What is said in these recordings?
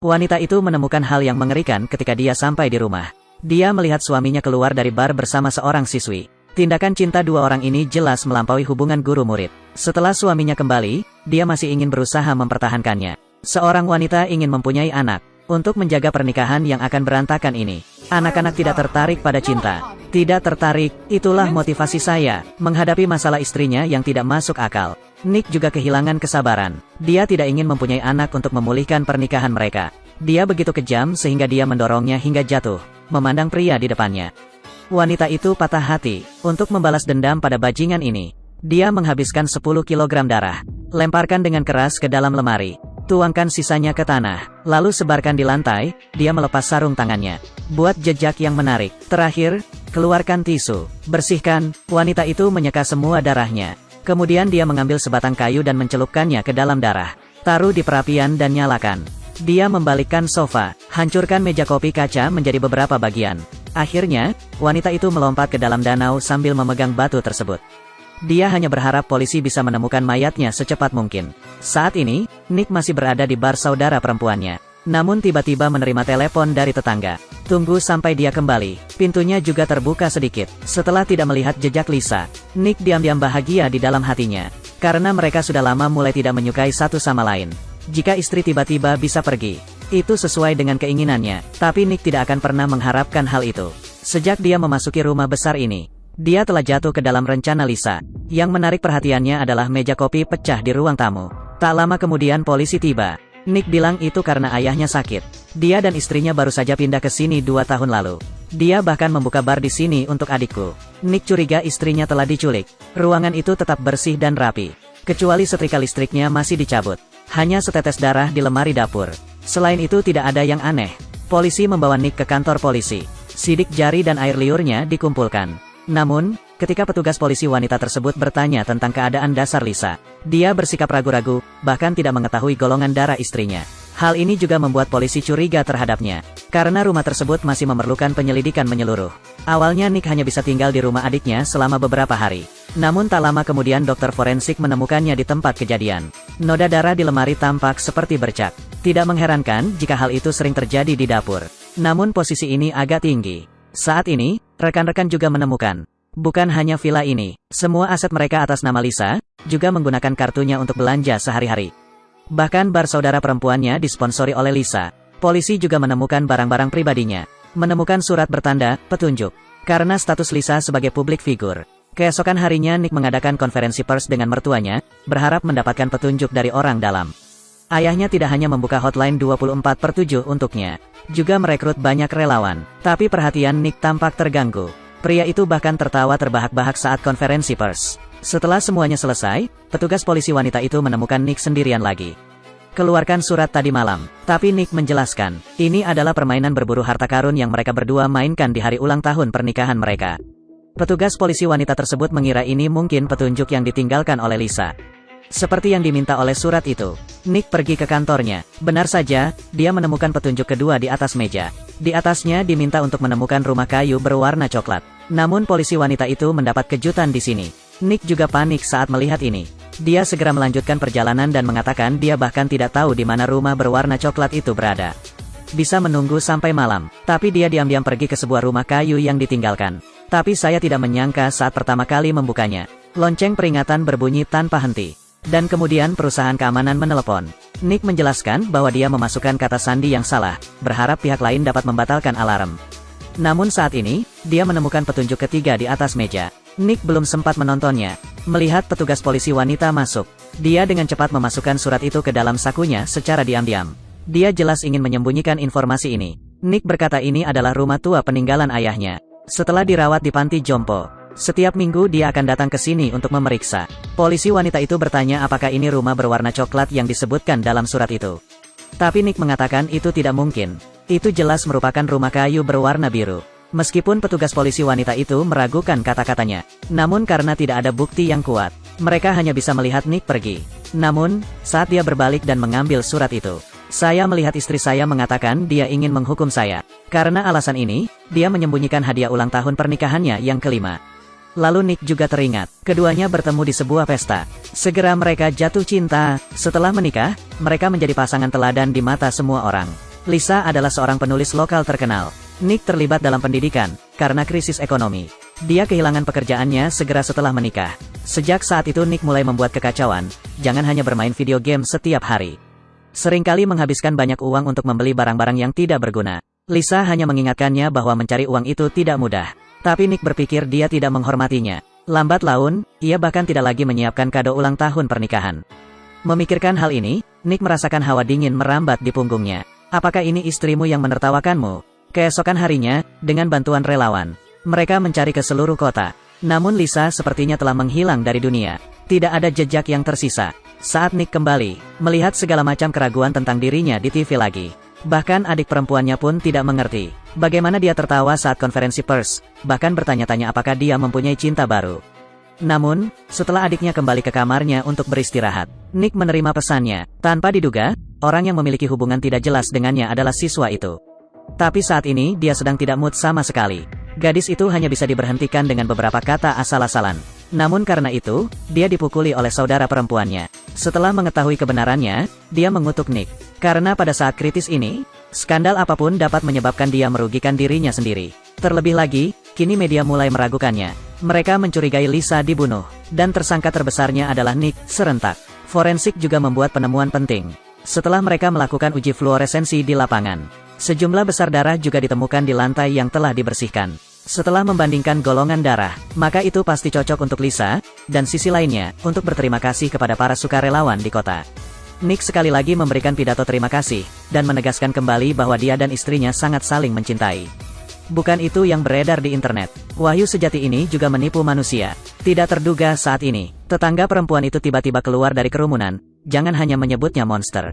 Wanita itu menemukan hal yang mengerikan ketika dia sampai di rumah. Dia melihat suaminya keluar dari bar bersama seorang siswi. Tindakan cinta dua orang ini jelas melampaui hubungan guru-murid. Setelah suaminya kembali, dia masih ingin berusaha mempertahankannya. Seorang wanita ingin mempunyai anak. Untuk menjaga pernikahan yang akan berantakan ini. Anak-anak tidak tertarik pada cinta. Tidak tertarik, itulah motivasi saya, menghadapi masalah istrinya yang tidak masuk akal. Nick juga kehilangan kesabaran. Dia tidak ingin mempunyai anak untuk memulihkan pernikahan mereka. Dia begitu kejam sehingga dia mendorongnya hingga jatuh, memandang pria di depannya. Wanita itu patah hati. Untuk membalas dendam pada bajingan ini, dia menghabiskan 10 kg darah. Lemparkan dengan keras ke dalam lemari. Tuangkan sisanya ke tanah, lalu sebarkan di lantai. Dia melepas sarung tangannya. Buat jejak yang menarik. Terakhir, keluarkan tisu. Bersihkan. Wanita itu menyeka semua darahnya. Kemudian dia mengambil sebatang kayu dan mencelupkannya ke dalam darah. Taruh di perapian dan nyalakan. Dia membalikkan sofa, hancurkan meja kopi kaca menjadi beberapa bagian. Akhirnya, wanita itu melompat ke dalam danau sambil memegang batu tersebut. Dia hanya berharap polisi bisa menemukan mayatnya secepat mungkin. Saat ini, Nick masih berada di bar saudara perempuannya. Namun tiba-tiba menerima telepon dari tetangga. Tunggu sampai dia kembali. Pintunya juga terbuka sedikit. Setelah tidak melihat jejak Lisa, Nick diam-diam bahagia di dalam hatinya. Karena mereka sudah lama mulai tidak menyukai satu sama lain. Jika istri tiba-tiba bisa pergi, itu sesuai dengan keinginannya. Tapi Nick tidak akan pernah mengharapkan hal itu. Sejak dia memasuki rumah besar ini, dia telah jatuh ke dalam rencana Lisa. Yang menarik perhatiannya adalah meja kopi pecah di ruang tamu. Tak lama kemudian polisi tiba. Nick bilang itu karena ayahnya sakit. Dia dan istrinya baru saja pindah ke sini 2 tahun lalu. Dia bahkan membuka bar di sini untuk adikku. Nick curiga istrinya telah diculik. Ruangan itu tetap bersih dan rapi. Kecuali setrika listriknya masih dicabut. Hanya setetes darah di lemari dapur. Selain itu tidak ada yang aneh. Polisi membawa Nick ke kantor polisi. Sidik jari dan air liurnya dikumpulkan. Namun, ketika petugas polisi wanita tersebut bertanya tentang keadaan dasar Lisa, dia bersikap ragu-ragu, bahkan tidak mengetahui golongan darah istrinya. Hal ini juga membuat polisi curiga terhadapnya, karena rumah tersebut masih memerlukan penyelidikan menyeluruh. Awalnya Nick hanya bisa tinggal di rumah adiknya selama beberapa hari. Namun tak lama kemudian dokter forensik menemukannya di tempat kejadian. Noda darah di lemari tampak seperti bercak. Tidak mengherankan jika hal itu sering terjadi di dapur. Namun posisi ini agak tinggi. Saat ini, rekan-rekan juga menemukan, bukan hanya villa ini, semua aset mereka atas nama Lisa, juga menggunakan kartunya untuk belanja sehari-hari. Bahkan bar saudara perempuannya disponsori oleh Lisa. Polisi juga menemukan barang-barang pribadinya. Menemukan surat bertanda, petunjuk. Karena status Lisa sebagai publik figur. Keesokan harinya Nick mengadakan konferensi pers dengan mertuanya, berharap mendapatkan petunjuk dari orang dalam. Ayahnya tidak hanya membuka hotline 24/7 untuknya, juga merekrut banyak relawan. Tapi perhatian Nick tampak terganggu. Pria itu bahkan tertawa terbahak-bahak saat konferensi pers. Setelah semuanya selesai, petugas polisi wanita itu menemukan Nick sendirian lagi. Keluarkan surat tadi malam. Tapi Nick menjelaskan, ini adalah permainan berburu harta karun yang mereka berdua mainkan di hari ulang tahun pernikahan mereka. Petugas polisi wanita tersebut mengira ini mungkin petunjuk yang ditinggalkan oleh Lisa. Seperti yang diminta oleh surat itu, Nick pergi ke kantornya. Benar saja, dia menemukan petunjuk kedua di atas meja. Di atasnya diminta untuk menemukan rumah kayu berwarna coklat. Namun polisi wanita itu mendapat kejutan di sini. Nick juga panik saat melihat ini. Dia segera melanjutkan perjalanan dan mengatakan dia bahkan tidak tahu di mana rumah berwarna coklat itu berada. Bisa menunggu sampai malam, tapi dia diam-diam pergi ke sebuah rumah kayu yang ditinggalkan. Tapi saya tidak menyangka saat pertama kali membukanya. Lonceng peringatan berbunyi tanpa henti. Dan kemudian perusahaan keamanan menelepon. Nick menjelaskan bahwa dia memasukkan kata sandi yang salah, berharap pihak lain dapat membatalkan alarm. Namun saat ini, dia menemukan petunjuk ketiga di atas meja. Nick belum sempat menontonnya. Melihat petugas polisi wanita masuk, dia dengan cepat memasukkan surat itu ke dalam sakunya secara diam-diam. Dia jelas ingin menyembunyikan informasi ini. Nick berkata ini adalah rumah tua peninggalan ayahnya. Setelah dirawat di panti jompo, setiap minggu dia akan datang ke sini untuk memeriksa. Polisi wanita itu bertanya apakah ini rumah berwarna coklat yang disebutkan dalam surat itu. Tapi Nick mengatakan itu tidak mungkin. Itu jelas merupakan rumah kayu berwarna biru. Meskipun petugas polisi wanita itu meragukan kata-katanya. Namun karena tidak ada bukti yang kuat, mereka hanya bisa melihat Nick pergi. Namun, saat dia berbalik dan mengambil surat itu, saya melihat istri saya mengatakan dia ingin menghukum saya. Karena alasan ini, dia menyembunyikan hadiah ulang tahun pernikahannya yang kelima. Lalu Nick juga teringat, keduanya bertemu di sebuah pesta. Segera mereka jatuh cinta. Setelah menikah, mereka menjadi pasangan teladan di mata semua orang. Lisa adalah seorang penulis lokal terkenal. Nick terlibat dalam pendidikan, karena krisis ekonomi. Dia kehilangan pekerjaannya segera setelah menikah. Sejak saat itu Nick mulai membuat kekacauan, jangan hanya bermain video game setiap hari. Seringkali menghabiskan banyak uang untuk membeli barang-barang yang tidak berguna. Lisa hanya mengingatkannya bahwa mencari uang itu tidak mudah. Tapi Nick berpikir dia tidak menghormatinya. Lambat laun, ia bahkan tidak lagi menyiapkan kado ulang tahun pernikahan. Memikirkan hal ini, Nick merasakan hawa dingin merambat di punggungnya. Apakah ini istrimu yang menertawakanmu? Keesokan harinya, dengan bantuan relawan, mereka mencari ke seluruh kota. Namun Lisa sepertinya telah menghilang dari dunia. Tidak ada jejak yang tersisa. Saat Nick kembali, melihat segala macam keraguan tentang dirinya di TV lagi. Bahkan adik perempuannya pun tidak mengerti bagaimana dia tertawa saat konferensi pers, bahkan bertanya-tanya apakah dia mempunyai cinta baru. Namun, setelah adiknya kembali ke kamarnya untuk beristirahat, Nick menerima pesannya. Tanpa diduga, orang yang memiliki hubungan tidak jelas dengannya adalah siswa itu. Tapi saat ini dia sedang tidak mood sama sekali. Gadis itu hanya bisa diberhentikan dengan beberapa kata asal-asalan. Namun karena itu, dia dipukuli oleh saudara perempuannya. Setelah mengetahui kebenarannya, dia mengutuk Nick. Karena pada saat kritis ini, skandal apapun dapat menyebabkan dia merugikan dirinya sendiri. Terlebih lagi, kini media mulai meragukannya. Mereka mencurigai Lisa dibunuh, dan tersangka terbesarnya adalah Nick, serentak. Forensik juga membuat penemuan penting. Setelah mereka melakukan uji fluoresensi di lapangan, sejumlah besar darah juga ditemukan di lantai yang telah dibersihkan. Setelah membandingkan golongan darah, maka itu pasti cocok untuk Lisa, dan sisi lainnya, untuk berterima kasih kepada para sukarelawan di kota. Nick sekali lagi memberikan pidato terima kasih, dan menegaskan kembali bahwa dia dan istrinya sangat saling mencintai. Bukan itu yang beredar di internet. Wahyu sejati ini juga menipu manusia. Tidak terduga saat ini, tetangga perempuan itu tiba-tiba keluar dari kerumunan, jangan hanya menyebutnya monster.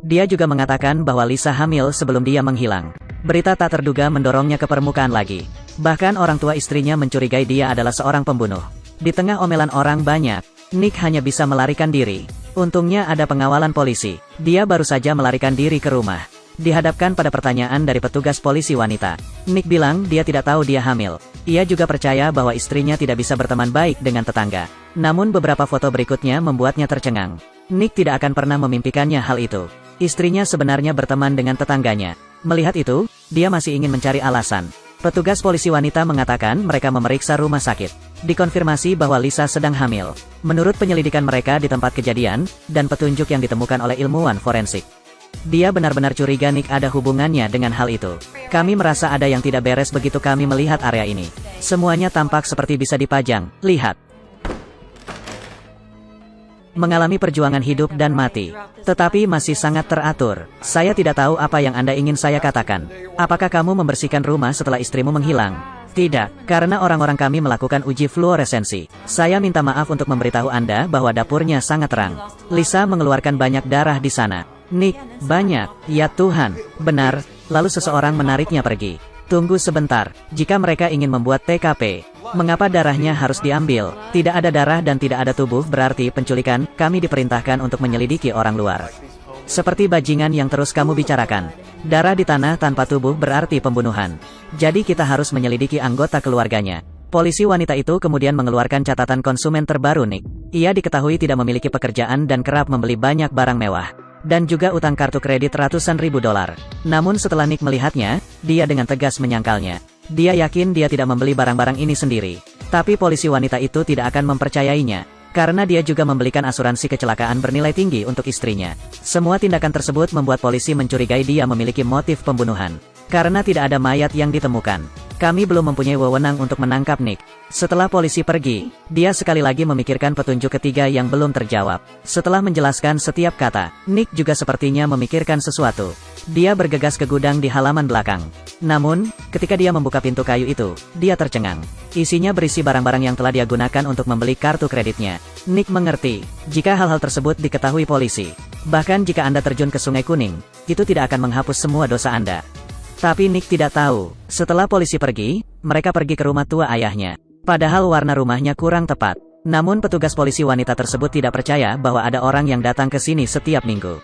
Dia juga mengatakan bahwa Lisa hamil sebelum dia menghilang. Berita tak terduga mendorongnya ke permukaan lagi. Bahkan orang tua istrinya mencurigai dia adalah seorang pembunuh. Di tengah omelan orang banyak, Nick hanya bisa melarikan diri. Untungnya ada pengawalan polisi. Dia baru saja melarikan diri ke rumah. Dihadapkan pada pertanyaan dari petugas polisi wanita, Nick bilang dia tidak tahu dia hamil. Ia juga percaya bahwa istrinya tidak bisa berteman baik dengan tetangga. Namun beberapa foto berikutnya membuatnya tercengang. Nick tidak akan pernah memimpikannya hal itu. Istrinya sebenarnya berteman dengan tetangganya. Melihat itu, dia masih ingin mencari alasan. Petugas polisi wanita mengatakan mereka memeriksa rumah sakit. Dikonfirmasi bahwa Lisa sedang hamil. Menurut penyelidikan mereka di tempat kejadian, dan petunjuk yang ditemukan oleh ilmuwan forensik, dia benar-benar curiga Nick ada hubungannya dengan hal itu. Kami merasa ada yang tidak beres begitu kami melihat area ini. Semuanya tampak seperti bisa dipajang. Lihat. Mengalami perjuangan hidup dan mati. Tetapi masih sangat teratur. Saya tidak tahu apa yang Anda ingin saya katakan. Apakah kamu membersihkan rumah setelah istrimu menghilang? Tidak, karena orang-orang kami melakukan uji fluoresensi. Saya minta maaf untuk memberitahu Anda bahwa dapurnya sangat terang. Lisa mengeluarkan banyak darah di sana. Nick, banyak. Ya Tuhan, benar. Lalu seseorang menariknya pergi. Tunggu sebentar, jika mereka ingin membuat TKP, mengapa darahnya harus diambil? Tidak ada darah dan tidak ada tubuh berarti penculikan. Kami diperintahkan untuk menyelidiki orang luar. Seperti bajingan yang terus kamu bicarakan. Darah di tanah tanpa tubuh berarti pembunuhan. Jadi kita harus menyelidiki anggota keluarganya. Polisi wanita itu kemudian mengeluarkan catatan konsumen terbaru Nick. Ia diketahui tidak memiliki pekerjaan dan kerap membeli banyak barang mewah. Dan juga utang kartu kredit ratusan ribu dolar. Namun setelah Nick melihatnya, dia dengan tegas menyangkalnya. Dia yakin dia tidak membeli barang-barang ini sendiri. Tapi polisi wanita itu tidak akan mempercayainya. Karena dia juga membelikan asuransi kecelakaan bernilai tinggi untuk istrinya. Semua tindakan tersebut membuat polisi mencurigai dia memiliki motif pembunuhan. Karena tidak ada mayat yang ditemukan, kami belum mempunyai wewenang untuk menangkap Nick. Setelah polisi pergi, dia sekali lagi memikirkan petunjuk ketiga yang belum terjawab. Setelah menjelaskan setiap kata, Nick juga sepertinya memikirkan sesuatu. Dia bergegas ke gudang di halaman belakang. Namun, ketika dia membuka pintu kayu itu, dia tercengang. Isinya berisi barang-barang yang telah dia gunakan untuk membeli kartu kreditnya. Nick mengerti, jika hal-hal tersebut diketahui polisi, bahkan jika Anda terjun ke Sungai Kuning, itu tidak akan menghapus semua dosa Anda. Tapi Nick tidak tahu, setelah polisi pergi, mereka pergi ke rumah tua ayahnya. Padahal warna rumahnya kurang tepat. Namun petugas polisi wanita tersebut tidak percaya bahwa ada orang yang datang ke sini setiap minggu.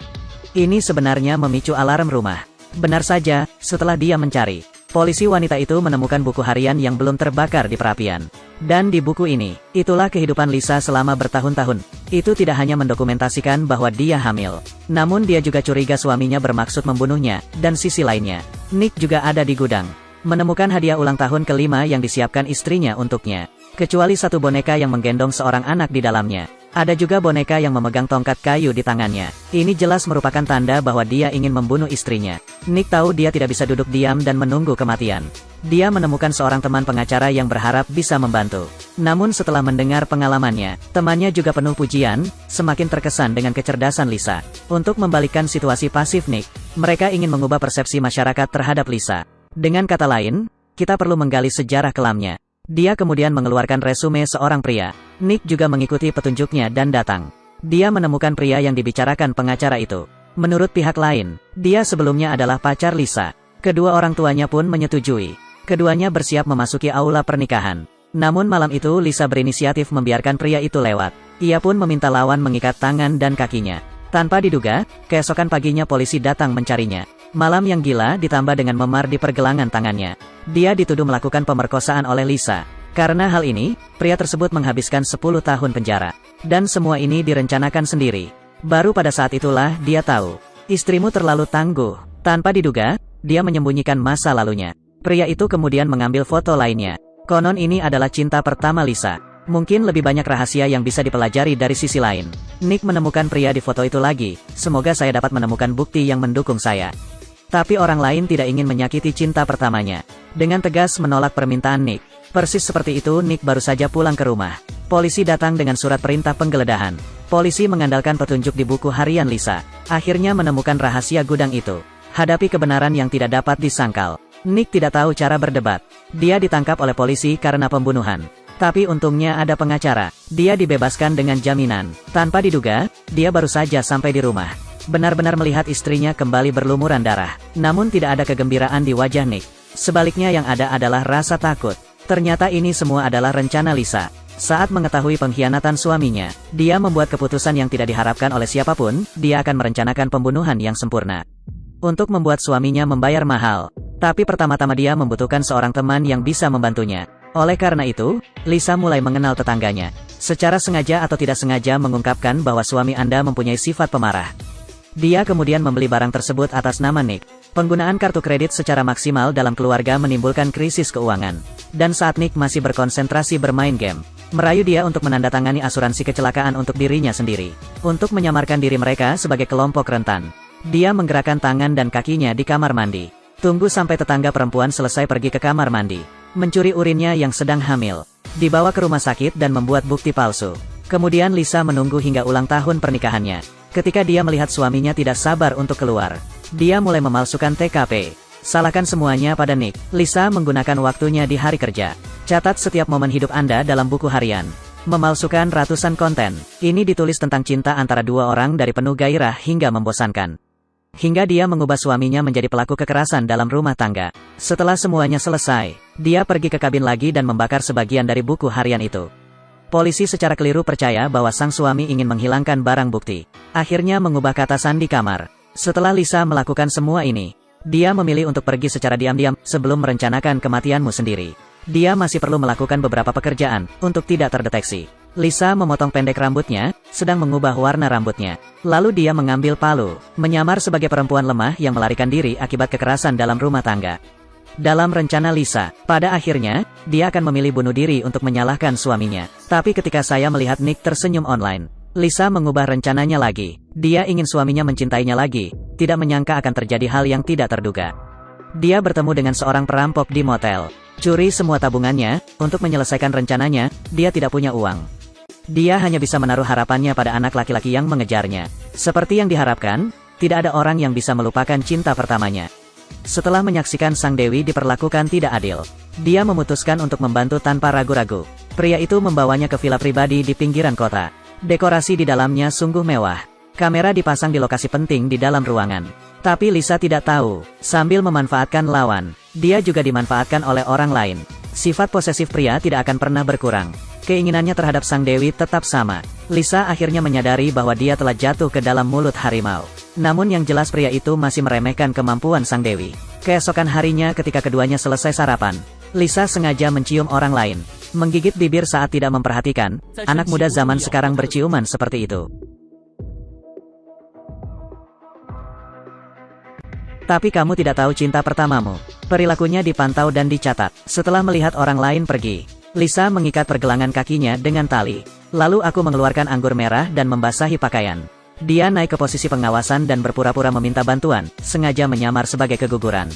Ini sebenarnya memicu alarm rumah. Benar saja, setelah dia mencari, polisi wanita itu menemukan buku harian yang belum terbakar di perapian. Dan di buku ini, itulah kehidupan Lisa selama bertahun-tahun. Itu tidak hanya mendokumentasikan bahwa dia hamil, namun dia juga curiga suaminya bermaksud membunuhnya, dan sisi lainnya, Nick juga ada di gudang, menemukan hadiah ulang tahun kelima yang disiapkan istrinya untuknya. Kecuali satu boneka yang menggendong seorang anak di dalamnya. Ada juga boneka yang memegang tongkat kayu di tangannya. Ini jelas merupakan tanda bahwa dia ingin membunuh istrinya. Nick tahu dia tidak bisa duduk diam dan menunggu kematian. Dia menemukan seorang teman pengacara yang berharap bisa membantu. Namun setelah mendengar pengalamannya, temannya juga penuh pujian, semakin terkesan dengan kecerdasan Lisa. Untuk membalikkan situasi pasif Nick, mereka ingin mengubah persepsi masyarakat terhadap Lisa. Dengan kata lain, kita perlu menggali sejarah kelamnya. Dia kemudian mengeluarkan resume seorang pria. Nick juga mengikuti petunjuknya dan datang. Dia menemukan pria yang dibicarakan pengacara itu. Menurut pihak lain, dia sebelumnya adalah pacar Lisa. Kedua orang tuanya pun menyetujui. Keduanya bersiap memasuki aula pernikahan. Namun malam itu Lisa berinisiatif membiarkan pria itu lewat. Ia pun meminta lawan mengikat tangan dan kakinya. Tanpa diduga, keesokan paginya polisi datang mencarinya. Malam yang gila ditambah dengan memar di pergelangan tangannya. Dia dituduh melakukan pemerkosaan oleh Lisa. Karena hal ini, pria tersebut menghabiskan 10 tahun penjara. Dan semua ini direncanakan sendiri. Baru pada saat itulah dia tahu, istrimu terlalu tangguh. Tanpa diduga, dia menyembunyikan masa lalunya. Pria itu kemudian mengambil foto lainnya. Konon ini adalah cinta pertama Lisa. Mungkin lebih banyak rahasia yang bisa dipelajari dari sisi lain. Nick menemukan pria di foto itu lagi. Semoga saya dapat menemukan bukti yang mendukung saya. Tapi orang lain tidak ingin menyakiti cinta pertamanya. Dengan tegas menolak permintaan Nick. Persis seperti itu Nick baru saja pulang ke rumah. Polisi datang dengan surat perintah penggeledahan. Polisi mengandalkan petunjuk di buku harian Lisa. Akhirnya menemukan rahasia gudang itu. Hadapi kebenaran yang tidak dapat disangkal. Nick tidak tahu cara berdebat. Dia ditangkap oleh polisi karena pembunuhan. Tapi untungnya ada pengacara. Dia dibebaskan dengan jaminan. Tanpa diduga, dia baru saja sampai di rumah. Benar-benar melihat istrinya kembali berlumuran darah. Namun tidak ada kegembiraan di wajah Nick. Sebaliknya yang ada adalah rasa takut. Ternyata ini semua adalah rencana Lisa. Saat mengetahui pengkhianatan suaminya, dia membuat keputusan yang tidak diharapkan oleh siapapun, dia akan merencanakan pembunuhan yang sempurna. Untuk membuat suaminya membayar mahal. Tapi pertama-tama dia membutuhkan seorang teman yang bisa membantunya. Oleh karena itu, Lisa mulai mengenal tetangganya. Secara sengaja atau tidak sengaja mengungkapkan bahwa suami Anda mempunyai sifat pemarah. Dia kemudian membeli barang tersebut atas nama Nick. Penggunaan kartu kredit secara maksimal dalam keluarga menimbulkan krisis keuangan. Dan saat Nick masih berkonsentrasi bermain game, merayu dia untuk menandatangani asuransi kecelakaan untuk dirinya sendiri. Untuk menyamarkan diri mereka sebagai kelompok rentan, dia menggerakkan tangan dan kakinya di kamar mandi. Tunggu sampai tetangga perempuan selesai pergi ke kamar mandi, mencuri urinnya yang sedang hamil, dibawa ke rumah sakit dan membuat bukti palsu. Kemudian Lisa menunggu hingga ulang tahun pernikahannya. Ketika dia melihat suaminya tidak sabar untuk keluar, dia mulai memalsukan TKP. Salahkan semuanya pada Nick. Lisa menggunakan waktunya di hari kerja. Catat setiap momen hidup Anda dalam buku harian. Memalsukan ratusan konten. Ini ditulis tentang cinta antara dua orang dari penuh gairah hingga membosankan. Hingga dia mengubah suaminya menjadi pelaku kekerasan dalam rumah tangga. Setelah semuanya selesai, dia pergi ke kabin lagi dan membakar sebagian dari buku harian itu. Polisi secara keliru percaya bahwa sang suami ingin menghilangkan barang bukti. Akhirnya mengubah kata sandi kamar. Setelah Lisa melakukan semua ini, dia memilih untuk pergi secara diam-diam sebelum merencanakan kematianmu sendiri. Dia masih perlu melakukan beberapa pekerjaan untuk tidak terdeteksi. Lisa memotong pendek rambutnya, sedang mengubah warna rambutnya. Lalu dia mengambil palu, menyamar sebagai perempuan lemah yang melarikan diri akibat kekerasan dalam rumah tangga. Dalam rencana Lisa, pada akhirnya, dia akan memilih bunuh diri untuk menyalahkan suaminya. Tapi ketika saya melihat Nick tersenyum online, Lisa mengubah rencananya lagi. Dia ingin suaminya mencintainya lagi, tidak menyangka akan terjadi hal yang tidak terduga. Dia bertemu dengan seorang perampok di motel. Curi semua tabungannya, untuk menyelesaikan rencananya, dia tidak punya uang. Dia hanya bisa menaruh harapannya pada anak laki-laki yang mengejarnya. Seperti yang diharapkan, tidak ada orang yang bisa melupakan cinta pertamanya. Setelah menyaksikan sang dewi diperlakukan tidak adil, dia memutuskan untuk membantu tanpa ragu-ragu. Pria itu membawanya ke villa pribadi di pinggiran kota. Dekorasi di dalamnya sungguh mewah. Kamera dipasang di lokasi penting di dalam ruangan. Tapi Lisa tidak tahu, sambil memanfaatkan lawan, dia juga dimanfaatkan oleh orang lain. Sifat posesif pria tidak akan pernah berkurang. Keinginannya terhadap sang dewi tetap sama. Lisa akhirnya menyadari bahwa dia telah jatuh ke dalam mulut harimau. Namun yang jelas pria itu masih meremehkan kemampuan sang dewi. Keesokan harinya ketika keduanya selesai sarapan, Lisa sengaja mencium orang lain. menggigit bibir saat tidak memperhatikan. Anak muda zaman sekarang berciuman seperti itu. Tapi kamu tidak tahu cinta pertamamu. Perilakunya dipantau dan dicatat. Setelah melihat orang lain pergi, Lisa mengikat pergelangan kakinya dengan tali. Lalu aku mengeluarkan anggur merah dan membasahi pakaian. Dia naik ke posisi pengawasan dan berpura-pura meminta bantuan, sengaja menyamar sebagai keguguran.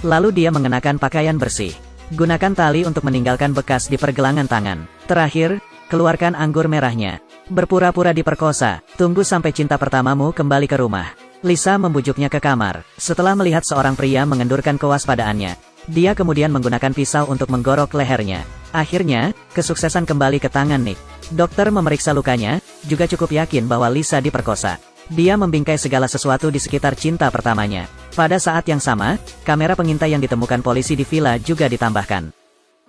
Lalu dia mengenakan pakaian bersih. Gunakan tali untuk meninggalkan bekas di pergelangan tangan. Terakhir, keluarkan anggur merahnya. Berpura-pura diperkosa, tunggu sampai cinta pertamamu kembali ke rumah. Lisa membujuknya ke kamar. Setelah melihat seorang pria mengendurkan kewaspadaannya, dia kemudian menggunakan pisau untuk menggorok lehernya. Akhirnya, kesuksesan kembali ke tangan Nick. Dokter memeriksa lukanya, juga cukup yakin bahwa Lisa diperkosa. Dia membingkai segala sesuatu di sekitar cinta pertamanya. Pada saat yang sama, kamera pengintai yang ditemukan polisi di villa juga ditambahkan.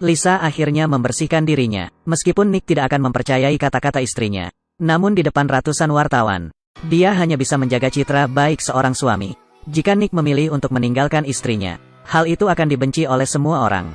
Lisa akhirnya membersihkan dirinya, meskipun Nick tidak akan mempercayai kata-kata istrinya. Namun di depan ratusan wartawan, dia hanya bisa menjaga citra baik seorang suami. Jika Nick memilih untuk meninggalkan istrinya, hal itu akan dibenci oleh semua orang.